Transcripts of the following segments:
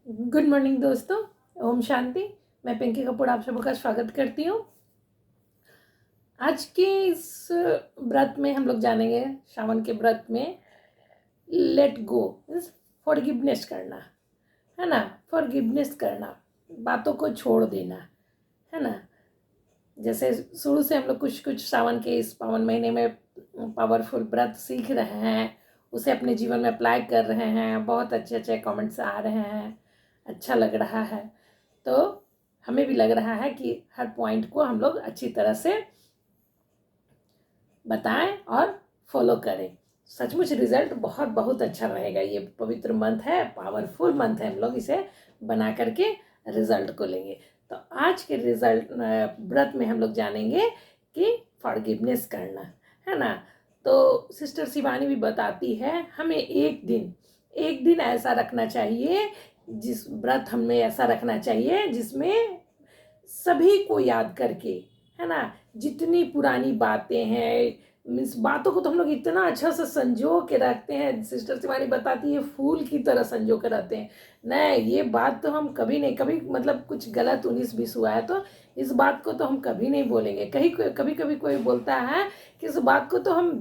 Good morning दोस्तों। ओम शांति। मैं पिंकी कपूर आप सबका स्वागत करती हूँ। आज के इस व्रत में हम लोग जानेंगे, श्रावण के व्रत में लेट गो मीन्स फॉरगिवनेस करना, है ना। फॉरगिवनेस करना, बातों को छोड़ देना, है ना। जैसे शुरू से हम लोग कुछ कुछ श्रावण के इस पावन महीने में पावरफुल व्रत सीख रहे हैं, उसे अपने जीवन में अप्लाई कर रहे हैं। बहुत अच्छे अच्छे कमेंट्स आ रहे हैं, अच्छा लग रहा है। तो हमें भी लग रहा है कि हर पॉइंट को हम लोग अच्छी तरह से बताएं और फॉलो करें। सचमुच रिजल्ट बहुत बहुत अच्छा रहेगा। ये पवित्र मंथ है, पावरफुल मंथ है, हम लोग इसे बना करके रिजल्ट को लेंगे। तो आज के रिजल्ट व्रत में हम लोग जानेंगे कि फॉरगिवनेस करना, है ना। तो सिस्टर शिवानी भी बताती है हमें एक दिन ऐसा रखना चाहिए, जिस व्रत हमें ऐसा रखना चाहिए जिसमें सभी को याद करके, है ना, जितनी पुरानी बातें हैं, मीन्स बातों को तो हम लोग इतना अच्छा से संजो के रखते हैं। सिस्टर शिवानी बताती है फूल की तरह संजो के रहते हैं। नहीं, ये बात तो हम कभी नहीं, कभी मतलब कुछ गलत 19-20 हुआ है तो इस बात को तो हम कभी नहीं बोलेंगे। कभी कभी कोई बोलता है कि इस बात को तो हम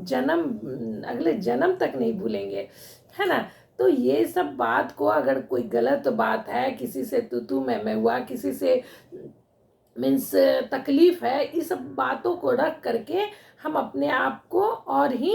अगले जन्म तक नहीं भूलेंगे, है ना। तो ये सब बात को, अगर कोई गलत बात है, किसी से तू मैं हुआ, किसी से मीन्स तकलीफ है, इस सब बातों को रख करके हम अपने आप को और ही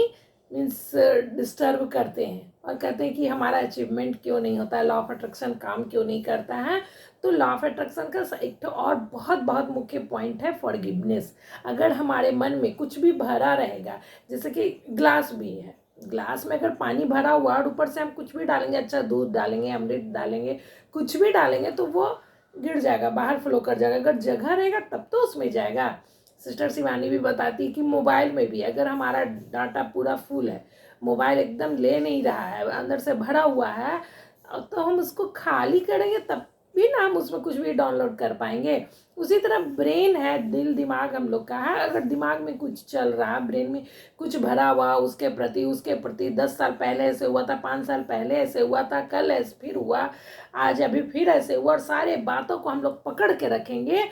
मीन्स डिस्टर्ब करते हैं और कहते हैं कि हमारा अचीवमेंट क्यों नहीं होता है, लॉ ऑफ अट्रैक्शन काम क्यों नहीं करता है। तो लॉ ऑफ अट्रैक्शन का एक तो और बहुत बहुत मुख्य पॉइंट है फॉरगिवनेस। अगर हमारे मन में कुछ भी भरा रहेगा, जैसे कि ग्लास भी है, ग्लास में अगर पानी भरा हुआ और ऊपर से हम कुछ भी डालेंगे, अच्छा दूध डालेंगे, अमृत डालेंगे, कुछ भी डालेंगे, तो वो गिर जाएगा, बाहर फ्लो कर जाएगा। अगर जगह रहेगा तब तो उसमें जाएगा। सिस्टर शिवानी भी बताती है कि मोबाइल में भी अगर हमारा डाटा पूरा फुल है, मोबाइल एकदम ले नहीं रहा है, अंदर से भरा हुआ है, तो हम उसको खाली करेंगे तब भी ना हम उसमें कुछ भी डाउनलोड कर पाएंगे। उसी तरह ब्रेन है, दिल दिमाग हम लोग का है। अगर दिमाग में कुछ चल रहा है, ब्रेन में कुछ भरा हुआ, उसके प्रति 10 साल पहले ऐसे हुआ था, 5 साल पहले ऐसे हुआ था, कल ऐसे फिर हुआ, आज अभी फिर ऐसे हुआ, और सारे बातों को हम लोग पकड़ के रखेंगे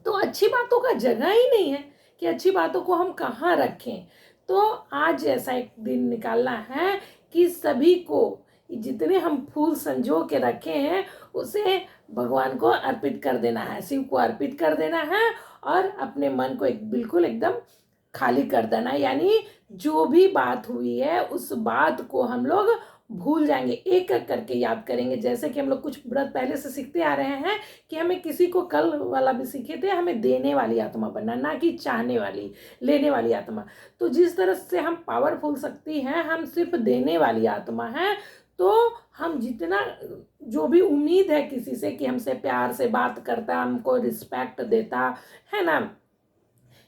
तो अच्छी बातों का जगह ही नहीं है कि अच्छी बातों को हम कहाँ रखें। तो आज ऐसा एक दिन निकालना है कि सभी को, जितने हम फूल संजो के रखे हैं, उसे भगवान को अर्पित कर देना है, शिव को अर्पित कर देना है, और अपने मन को बिल्कुल एकदम खाली कर देना है। यानी जो भी बात हुई है उस बात को हम लोग भूल जाएंगे, एक एक करके याद करेंगे। जैसे कि हम लोग कुछ व्रत पहले से सीखते आ रहे हैं कि हमें किसी को, कल वाला भी सीखे थे, हमें देने वाली आत्मा बनना, ना कि चाहने वाली, लेने वाली आत्मा। तो जिस तरह से हम पावरफुल शक्ति हैं, हम सिर्फ देने वाली आत्मा हैं। तो हम जितना, जो भी उम्मीद है किसी से कि हमसे प्यार से बात करता, हमको रिस्पेक्ट देता, है ना,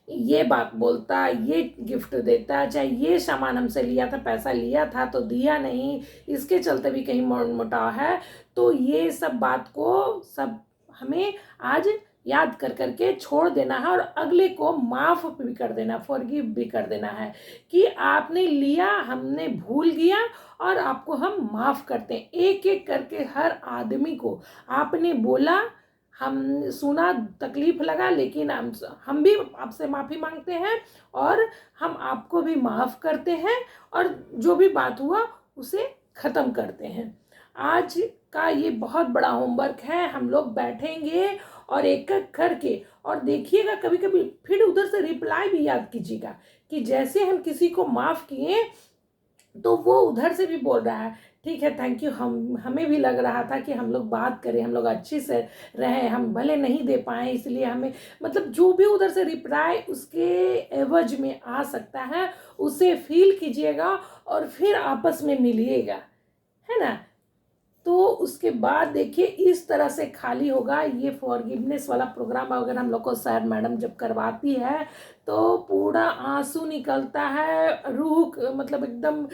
ये बात बोलता, ये गिफ्ट देता, चाहे ये सामान हमसे लिया था, पैसा लिया था तो दिया नहीं, इसके चलते भी कहीं मोटाव है, तो ये सब बात को सब हमें आज याद कर करके छोड़ देना है, और अगले को माफ़ भी कर देना, फॉरगिव भी कर देना है कि आपने लिया, हमने भूल गया, और आपको हम माफ़ करते हैं। एक एक करके हर आदमी को आपने बोला, हम सुना, तकलीफ लगा, लेकिन हम भी आपसे माफ़ी मांगते हैं, और हम आपको भी माफ़ करते हैं, और जो भी बात हुआ उसे ख़त्म करते हैं। आज का ये बहुत बड़ा होमवर्क है। हम लोग बैठेंगे और एक एक करके, और देखिएगा कभी कभी फिर उधर से रिप्लाई भी याद कीजिएगा कि जैसे हम किसी को माफ़ किए तो वो उधर से भी बोल रहा है ठीक है, थैंक यू, हमें भी लग रहा था कि हम लोग बात करें, हम लोग अच्छे से रहें, हम भले नहीं दे पाए, इसलिए हमें, मतलब जो भी उधर से रिप्लाई उसके एवज में आ सकता है उसे फील कीजिएगा, और फिर आपस में मिलिएगा, है ना। तो उसके बाद देखिए इस तरह से खाली होगा। ये फॉरगिवनेस वाला प्रोग्राम अगर हम लोग को सर मैडम जब करवाती है तो पूरा आंसू निकलता है, रूह मतलब एकदम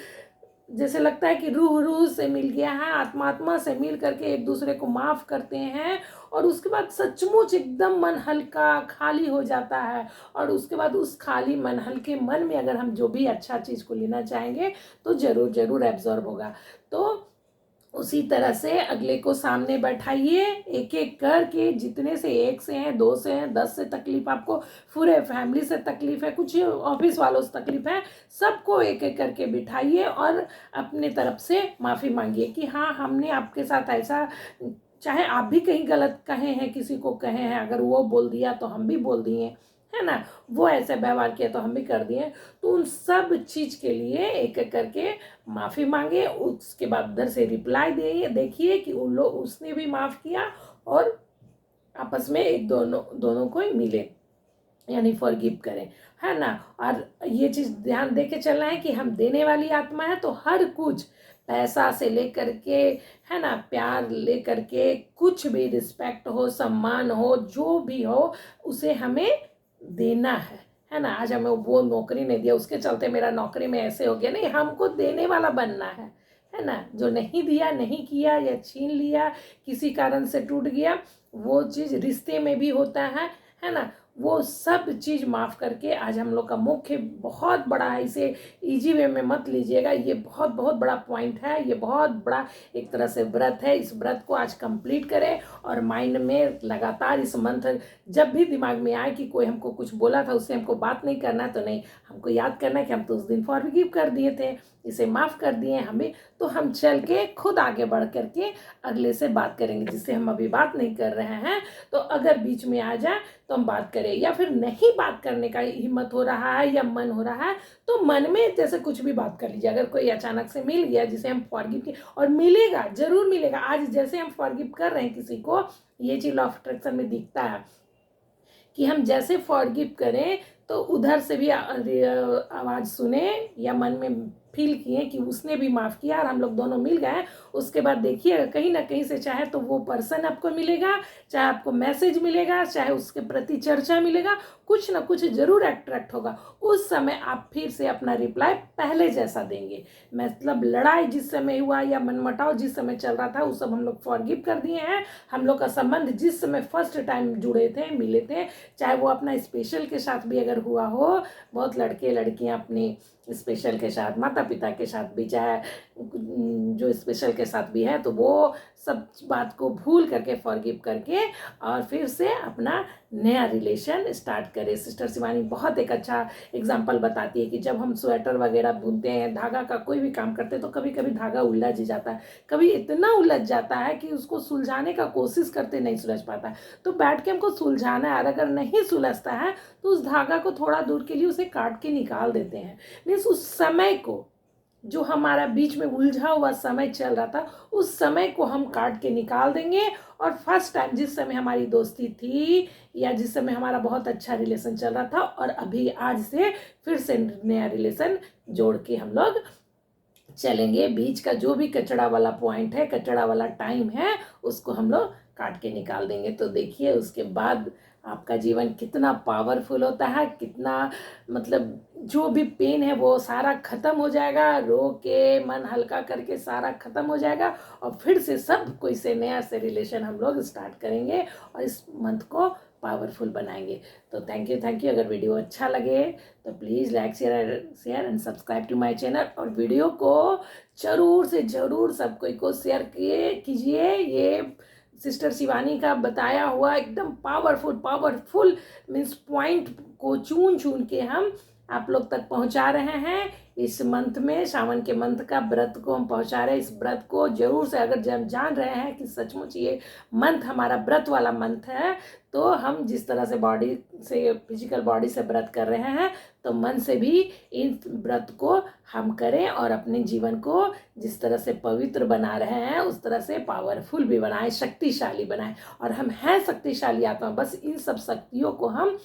जैसे लगता है कि रूह रूह से मिल गया है, आत्मा आत्मा से मिल करके एक दूसरे को माफ़ करते हैं, और उसके बाद सचमुच एकदम मन हल्का खाली हो जाता है। और उसके बाद उस खाली मन, हल्के मन में अगर हम जो भी अच्छा चीज़ को लेना चाहेंगे तो ज़रूर ज़रूर एब्जॉर्ब होगा। तो उसी तरह से अगले को सामने बैठाइए, एक एक करके, जितने से, 1 से हैं, 2 से हैं, 10 से तकलीफ आपको, पूरे फैमिली से तकलीफ है, कुछ ऑफिस वालों से तकलीफ है, सबको एक एक करके बिठाइए और अपने तरफ से माफ़ी मांगिए कि हाँ हमने आपके साथ ऐसा, चाहे आप भी कहीं गलत कहे हैं, किसी को कहे हैं, अगर वो बोल दिया तो हम भी बोल दिए, है ना, वो ऐसे व्यवहार किया तो हम भी कर दिए, तो उन सब चीज़ के लिए एक एक करके माफ़ी मांगे। उसके बाद उधर से रिप्लाई दिए, देखिए कि उन लोग, उसने भी माफ़ किया और आपस में एक दोनों को ही मिले, यानी फॉरगिव करें, है ना। और ये चीज़ ध्यान दे के चलना है कि हम देने वाली आत्मा है, तो हर कुछ, पैसा से लेकर के, है ना, प्यार लेकर के, कुछ भी, रिस्पेक्ट हो, सम्मान हो, जो भी हो, उसे हमें देना है ना। आज हमें वो नौकरी नहीं दिया, उसके चलते मेरा नौकरी में ऐसे हो गया, नहीं, हमको देने वाला बनना है ना। जो नहीं दिया, नहीं किया या छीन लिया, किसी कारण से टूट गया, वो चीज़ रिश्ते में भी होता है ना। वो सब चीज़ माफ़ करके, आज हम लोग का मुख्य बहुत बड़ा है, इसे इजी वे में मत लीजिएगा, ये बहुत बहुत बड़ा पॉइंट है, ये बहुत बड़ा एक तरह से व्रत है। इस व्रत को आज कंप्लीट करें और माइंड में लगातार इस मंत्र, जब भी दिमाग में आए कि कोई हमको कुछ बोला था, उससे हमको बात नहीं करना, तो नहीं, हमको याद करना है कि हम तो उस दिन फॉरगिव कर दिए थे, इसे माफ़ कर दिए हमें, तो हम चल के खुद आगे बढ़ करके अगले से बात करेंगे, जिससे हम अभी बात नहीं कर रहे हैं, तो अगर बीच में आ जाए तो हम बात करें, या फिर नहीं बात करने का हिम्मत हो रहा है या मन हो रहा है, तो मन में जैसे कुछ भी बात कर लीजिए। अगर कोई अचानक से मिल गया जिसे हम फॉरगिव किए, और मिलेगा, जरूर मिलेगा, आज जैसे हम फॉरगिव कर रहे हैं किसी को, ये चीज लॉ ऑफ अट्रैक्शन में दिखता है कि हम जैसे फॉरगिव करें तो उधर से भी आवाज़ सुने या मन में फील किए कि उसने भी माफ़ किया और हम लोग दोनों मिल गए। उसके बाद देखिए कहीं ना कहीं से, चाहे तो वो पर्सन आपको मिलेगा, चाहे आपको मैसेज मिलेगा, चाहे उसके प्रति चर्चा मिलेगा, कुछ ना कुछ जरूर अट्रैक्ट होगा। उस समय आप फिर से अपना रिप्लाई पहले जैसा देंगे, मतलब लड़ाई जिस समय हुआ या मनमुटाव जिस समय चल रहा था, वो सब हम लोग फॉरगिव कर दिए हैं। हम लोग का संबंध जिस समय फर्स्ट टाइम जुड़े थे, मिले थे, चाहे वो अपना स्पेशल के साथ भी अगर हुआ हो, बहुत लड़के लड़कियां अपने स्पेशल के साथ, माता पिता के साथ भी, चाहे जो स्पेशल के साथ भी है, तो वो सब बात को भूल करके, फॉरगिव करके, और फिर से अपना नया रिलेशन स्टार्ट करें। सिस्टर शिवानी बहुत एक अच्छा एग्जाम्पल बताती है कि जब हम स्वेटर वगैरह बुनते हैं, धागा का कोई भी काम करते हैं, तो कभी कभी धागा उलझ जाता है, कभी इतना उलझ जाता है कि उसको सुलझाने का कोशिश करते नहीं सुलझ पाता है, तो बैठ के हमको सुलझाना है, और अगर नहीं सुलझता है तो उस धागा को थोड़ा दूर के लिए उसे काट के निकाल देते हैं। मीन्स उस समय को, जो हमारा बीच में उलझा हुआ समय चल रहा था, उस समय को हम काट के निकाल देंगे, और फर्स्ट टाइम जिस समय हमारी दोस्ती थी या जिस समय हमारा बहुत अच्छा रिलेशन चल रहा था, और अभी आज से फिर से नया रिलेशन जोड़ के हम लोग चलेंगे। बीच का जो भी कचड़ा वाला पॉइंट है, कचड़ा वाला टाइम है, उसको हम लोग काट के निकाल देंगे। तो देखिए उसके बाद आपका जीवन कितना पावरफुल होता है, कितना, मतलब जो भी पेन है वो सारा खत्म हो जाएगा, रो के मन हल्का करके सारा खत्म हो जाएगा, और फिर से सब कोई से नया से रिलेशन हम लोग स्टार्ट करेंगे और इस मंथ को पावरफुल बनाएंगे। तो थैंक यू। अगर वीडियो अच्छा लगे तो please like share and subscribe to my channel, और वीडियो को जरूर से जरूर सब कोई को शेयर कीजिए। ये सिस्टर शिवानी का बताया हुआ एकदम पावरफुल मीन्स पॉइंट को चुन के हम आप लोग तक पहुंचा रहे हैं। इस मंथ में, सावन के मंथ का व्रत को हम पहुंचा रहे हैं। इस व्रत को जरूर से, अगर जब जान रहे हैं कि सचमुच ये मंथ हमारा व्रत वाला मंथ है, तो हम जिस तरह से बॉडी से, फिजिकल बॉडी से व्रत कर रहे हैं, तो मन से भी इन व्रत को हम करें और अपने जीवन को जिस तरह से पवित्र बना रहे हैं, उस तरह से पावरफुल भी बनाएं, शक्तिशाली बनाएं। और हम हैं शक्तिशाली आत्मा, बस इन सब शक्तियों को हम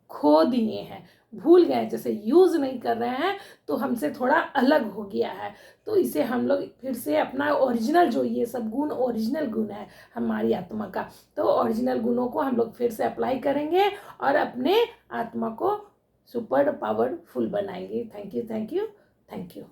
खो दिए हैं, भूल गए, जैसे यूज नहीं कर रहे हैं, तो हमसे थोड़ा अलग हो गया है। तो इसे हम लोग फिर से अपना ओरिजिनल, जो ये सब गुण ओरिजिनल गुण है हमारी आत्मा का, तो ओरिजिनल गुणों को हम लोग फिर से अप्लाई करेंगे और अपने आत्मा को सुपर पावरफुल बनाएंगे। Thank you.